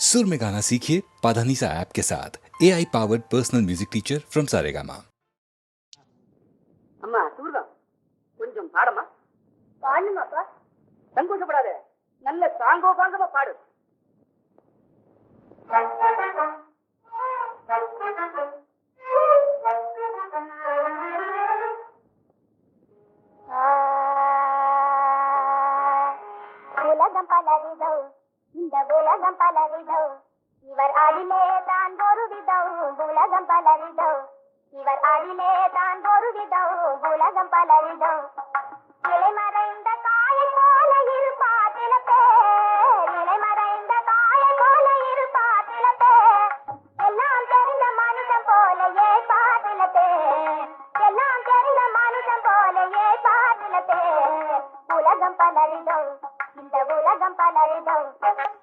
सुर में गाना सीखिए पाधानीसा ऐप के साथ AI powered personal music teacher from Saregama. அம்மா சூர்தா கொஞ்சம் பாடமா பாடுமாப்பா. சங்கோச்சப்படாத, நல்ல சாங்கோ பாங்கமா பாடு. உலகம் பலவிதம், இந்த உலகம் பலவிதம், இவர் அடிலே தான் ஒரு விதம். உலகம் பலவிதம், இவர் அடிலே தான் ஒரு விதம். உலகம் பலவிதம். இலைமறைந்த காயை போல இருப்பார் சில பேர், இலைமறைந்த காயை போல இருப்பார் சில பேர். எல்லாம் தெரிந்த மனுஷன் போல ஏற்பார் சில பேர், எல்லாம் தெரிந்த மனுஷன் போல ஏற்பார் சில பேர். உலகம் பலவிதம், இந்த உலகம் பலவிதம்.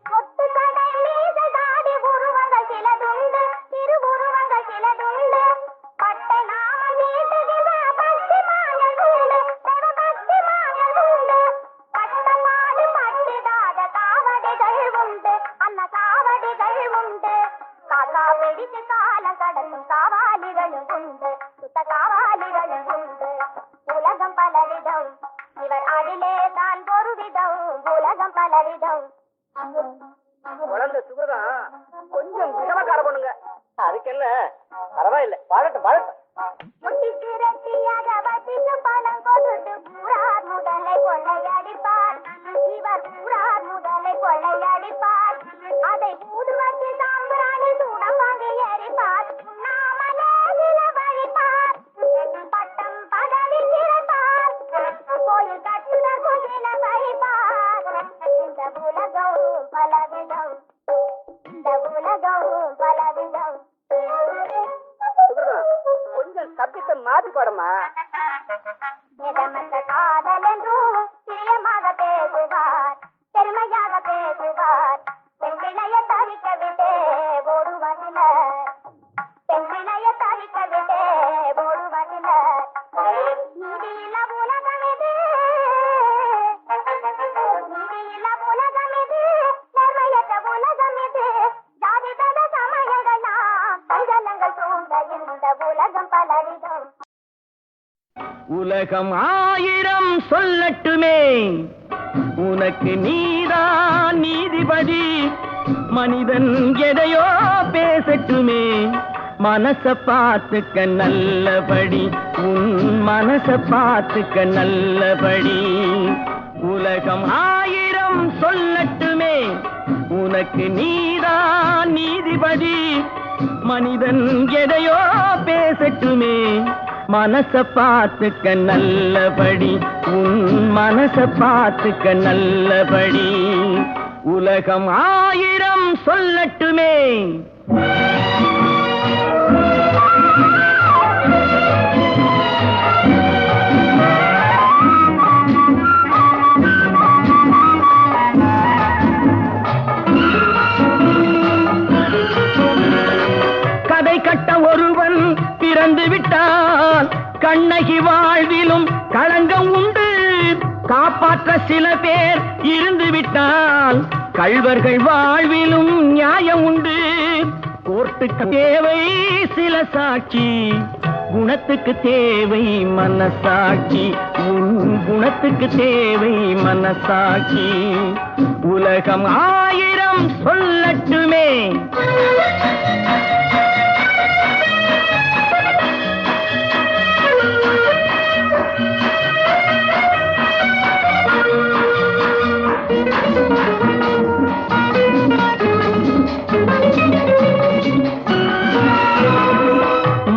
கொத்து கடை மீது தாடி உருவங்கள் சிலதுண்டு, திருவுருவங்கள் சிலதுண்டு. பட்டை நாமம் நீட்டுகின்ற பக்திமான்கள் உண்டு, பக்திமான்கள் உண்டு. பட்டமாடு பட்டிடாத காவடிகள் உண்டு, அன்ன காவடிகள் உண்டு. காக்கா பிடித்து காலம் கடக்கும் காவாலிகளும் உண்டு, சுத்த காவாலிகளும் உண்டு. உலகம் பலவிதம், இவர் அடிலே தான் ஒரு விதம். உலகம் பலவிதம். குழந்தை சுகதா கொஞ்சம் விஷமக்கார பண்ணுங்க, அதுக்கென்ன பரவாயில்லை, பாடட்டும் பாடட்டும். முட்டிக்கு ரெட்டியாக வட்டிக்கு பணம் கொடுத்து ஊரார் முதலை கொள்ளையடிப்பார். இவர் ஊரார் முதலை கொள்ளையடிப்பார். அதை ஊதுவத்தி சாம்பிராணி சூடம் வாங்கி எரிப்பார். உண்ணாமலே நிலவழிப்பார். பட்டம் பதவி திறப்பார். கோயில் கட்டுதல் குயில வழிப்பார். இந்த உலகம் பலவிதம், இந்த உலகம் பலவிதம். சுகதா கொஞ்சம் சப்ஜெக்ட மாத்தி பாடமா. நிஜமற்ற காதல் என்றும் பிரியமாக பேசுவார், பெருமையாக பேசுவார். பெண் பிள்ளைய தவிக்க விட்டே ஓடுவதில்லை, பெண் பிள்ளைய தவிக்க விட்டே ஓடுவதில்லை. நீதியில்ல உலகம் இது, நீதியில்ல உலகம் இது, நேர்மையற்ற உலகம் இது. ஜாதி மத சமயங்கள் நாம் சஞ்சலங்கள் சூழ்ந்த இந்த உலகம் பலவிதம். உலகம் ஆயிரம் சொல்லட்டுமே, உனக்கு நீதான் நீதிபதி. மனிதன் எதையோ பேசட்டுமே, மனச பார்த்துக்க நல்லபடி, உன் மனச பார்த்துக்க நல்லபடி. உலகம் ஆயிரம் சொல்லட்டுமே, உனக்கு நீதான் நீதிபதி. மனிதன் எதையோ பேசட்டுமே, மனச பார்த்துக்க நல்லபடி, உன் மனச பார்த்துக்க நல்லபடி. உலகம் ஆயிரம் சொல்லட்டுமே. கதை கட்ட ஒருவன் பிறந்து விட்டால் கண்ணகி வாழ்விலும் களங்கம் உண்டு. காப்பாற்ற சில பேர் இருந்து விட்டால் கள்வர்கள் வாழ்விலும் நியாயம் உண்டு. கோர்ட்டுக்கு தேவை சில சாட்சி, குணத்துக்கு தேவை மனசாட்சி, உன் குணத்துக்கு தேவை மனசாட்சி. உலகம் ஆயிரம் சொல்லட்டுமே.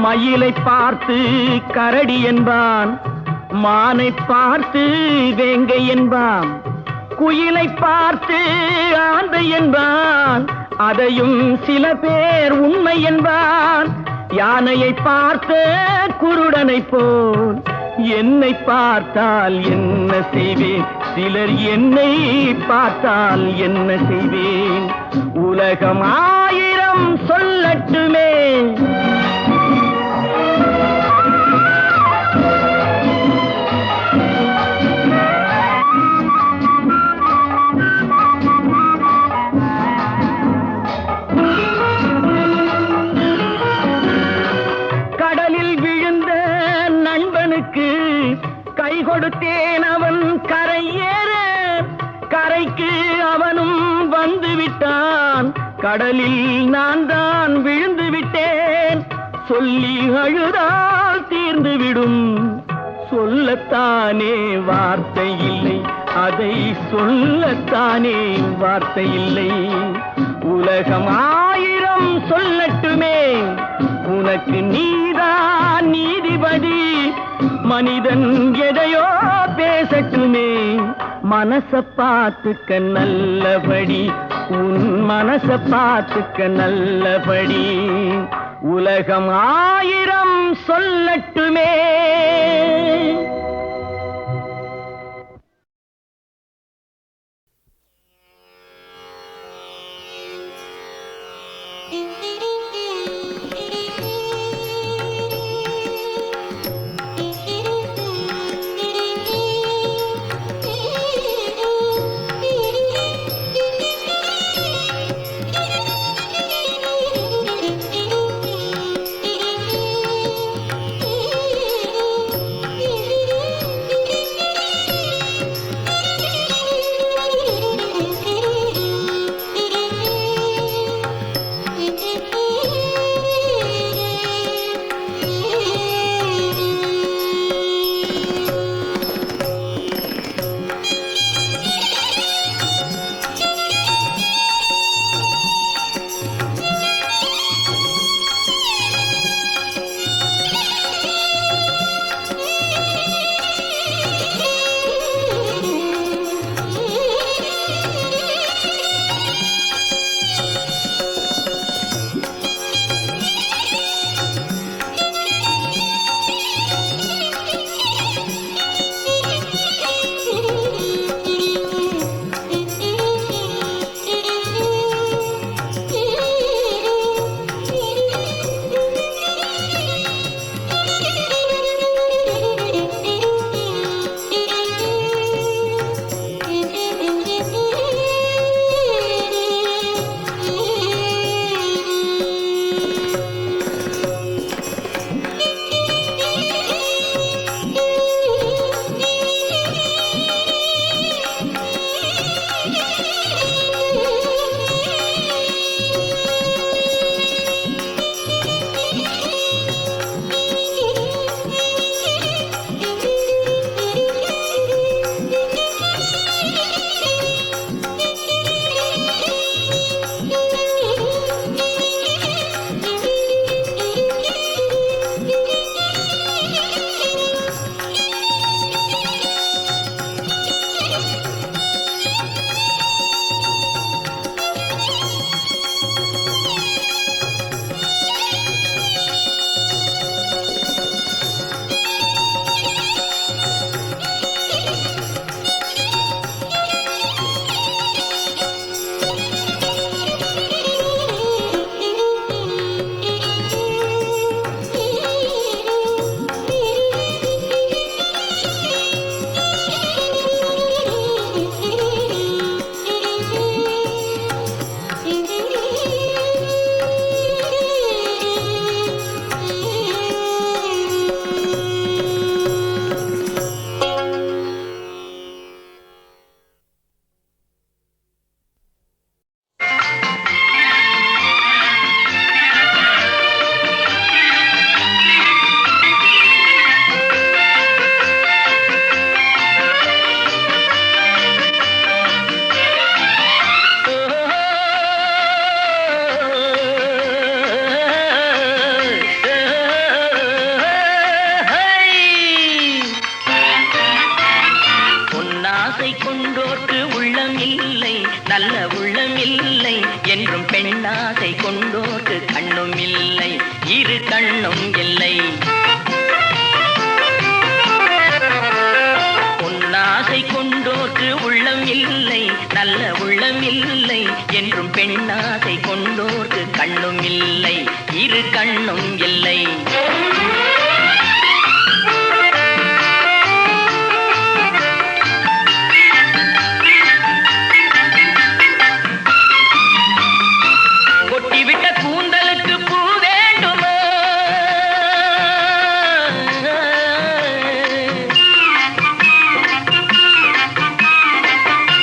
மயிலை பார்த்து கரடி என்பான், மானை பார்த்து வேங்கை என்பான். குயிலை பார்த்து ஆந்தை என்பான், அதையும் சில பேர் உண்மை என்பான். யானையை பார்த்த குருடனை போல் என்னை பார்த்தால் என்ன செய்வேன், சிலர் என்னை பார்த்தால் என்ன செய்வேன். உலகம் ஆயிரம் சொல்லட்டுமே. கடலில் நான் தான் விழுந்து விட்டேன், சொல்லி அழுதால் தீர்ந்து விடும். சொல்லத்தானே வார்த்தை இல்லை, அதை சொல்லத்தானே வார்த்தை இல்லை. உலகம் 1000 சொல்லட்டுமே, உனக்கு நீதான் நீதிபதி. மனிதன் எதையோ பேசட்டுமே, மனச பார்த்துக்க நல்லபடி, உன் மனச பார்த்துக்க நல்லபடி. உலகம் 1000 சொல்லட்டுமே.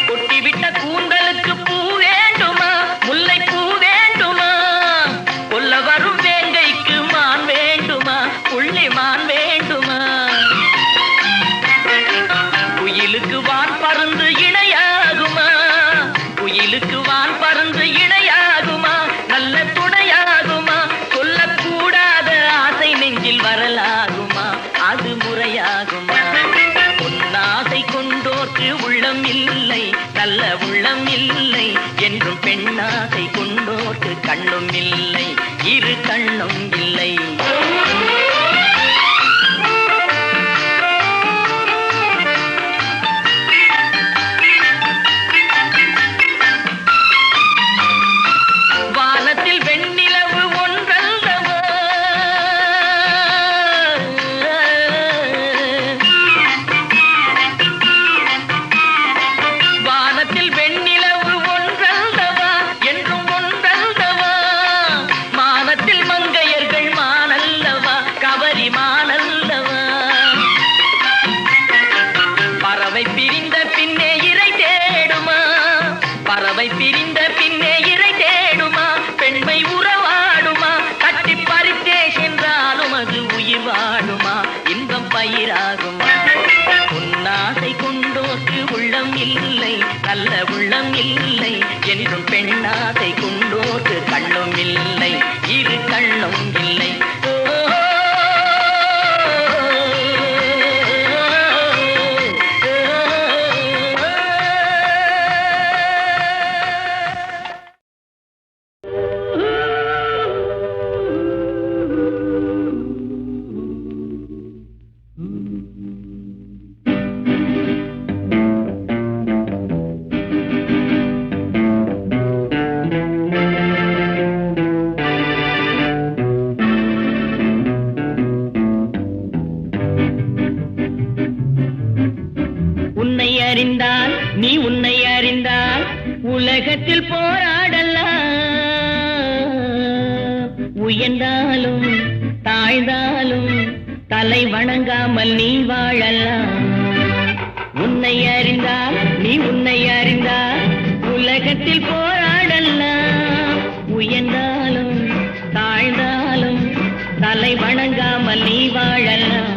கொட்டிவிட்ட கூந்தலுக்கு பூ வேண்டுமா, முல்லை பூ கண்ணும் இல்லை, இரு கண்ணும் இல்லை. வானத்தில் வெண்ணிலவு ஒன்றல்லவா, வானத்தில் வெண்ணிலவு ஒன்றல்லவா, என்றும் ஒன்றல்லவா, மானத்தில் மங்கையர்கள் மானல்லவா, கவரி மானல்லவா. பறவை பிரிந்த பின்னே இறை தேடுமா, பறவை பிரிந்த பின்னே இறை தேடுமா, பெண்மை உறவாடுமா, கட்டி பறித்தே சென்றாலும் அது உயிர் வாடுமா, இன்பம் பயிராகுமா. உன்னாசை கொண்டோர்க்கு உள்ளம் இல்லை, நல்ல உள்ளம் இல்லை, என்றும் பெண்ணாசை கொண்டோர்க்கு கண்ணும் இல்லை, இரு கண்ணும் இல்லை. உன்னை அறிந்தால் நீ உன்னை அறிந்தால் உலகத்தில் போராடலாம், உயர்ந்தாலும் தாழ்ந்தாலும் தலை வணங்காமல் நீ வாழலாம். உன்னை அறிந்தால் நீ உன்னை அறிந்தால் உலகத்தில் போராடலாம், உயர்ந்தாலும் தாழ்ந்தாலும் தலை வணங்காமல் நீ வாழலாம்.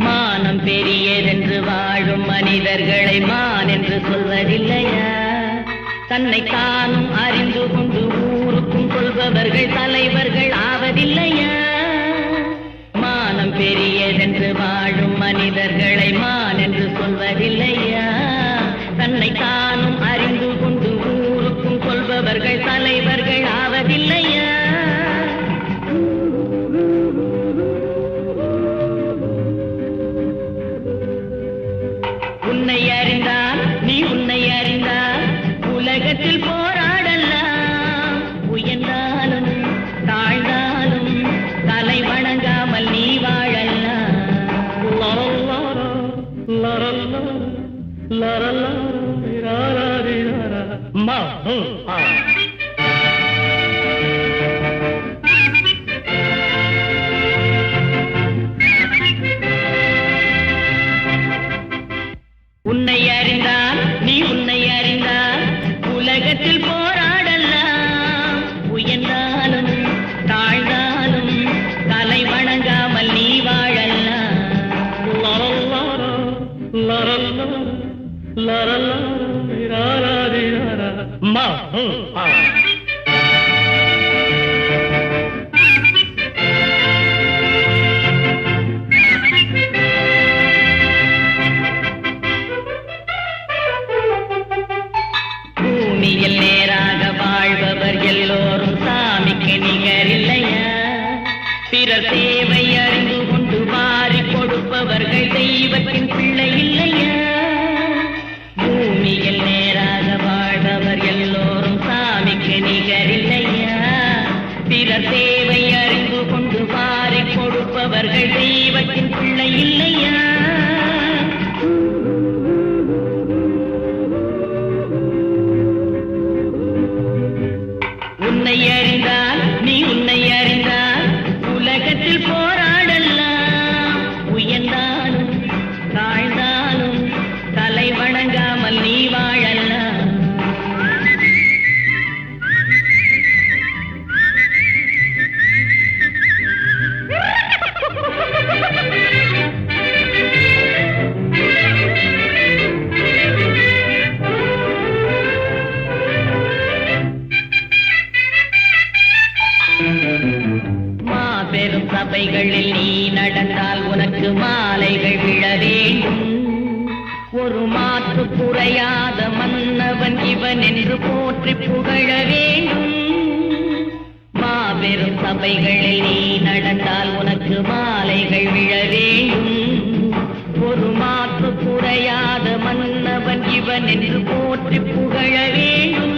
மானம் பெரியதென்று வாழும் மனிதர்களை மான் என்று சொல்வதில்லையா, தன்னை தானும் அறிந்து கொண்டு ஊருக்கும் கொள்பவர்கள் தலைவர்கள் ஆவதில்லையா. மானம் பெரியதென்று வாழும் மனிதர்களை மான் என்று சொல்வதில்லையா, தன்னை தானும் அறிந்து கொண்டு ஊருக்கும் கொள்பவர்கள் தலைவர்கள் ஆவதில்லையா. உன்னை அறிந்தால் நீ உன்னை அறிந்தால் உலகத்தில் போராடலாம், உயர்ந்தாலும் தாழ்ந்தாலும் தலை வணங்காமல் நீ வாழலாம். உன்னை அறிந்தால் நீ உன்னை அறிந்தால் உலகத்தில் போராடலாம், உயர்ந்தாலும் தாழ்ந்தாலும் தலை வணங்காமல் நீ வாழலாம். பூமியில் நேராக வாழ்பவர் எல்லோரும் சாமிக்கு நிகரில்லையா, பிறர் தேவை அறிந்து கொண்டு வாரி கொடுப்பவர்கள் தெய்வத்தின் பிள்ளை இல்லையா. பூமியில் நேராக வாழ்பவர் எல்லோரும் சாமிக்கு நிகரில்லையா, பிறர் தேவை அறிந்து கொண்டு வாரி கொடுப்பவர்கள் தெய்வத்தின் பிள்ளை இல்லையா. உன்னை அறிந்தால் நீ உன்னை அறிந்தால் உலகத்தில் போராடலாம், உயர்ந்தாலும் தாழ்ந்தாலும் தலை வணங்காமல் நீ வாழலாம். சபைகளில் நீ நடந்தால் உனக்கு மாலைகள் விழ வேண்டும். ஒரு மாற்று குறையாத மன்னவன் இவன் என்று போற்றி புகழ வேண்டும். மாபெரும் சபைகளில் நீ நடந்தால் உனக்கு மாலைகள் விழ வேண்டும். ஒரு மாற்று குறையாத மன்னவன் இவன் என்று போற்றி புகழ வேண்டும்.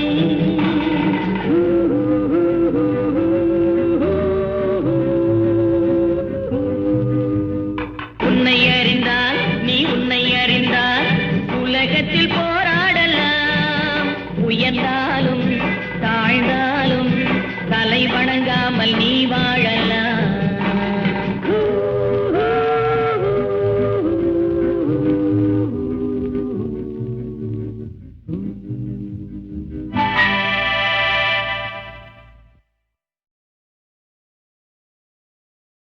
உன்னை அறிந்தால் நீ உன்னை அறிந்தால் உலகத்தில் போராடலாம். உயர்ந்தால்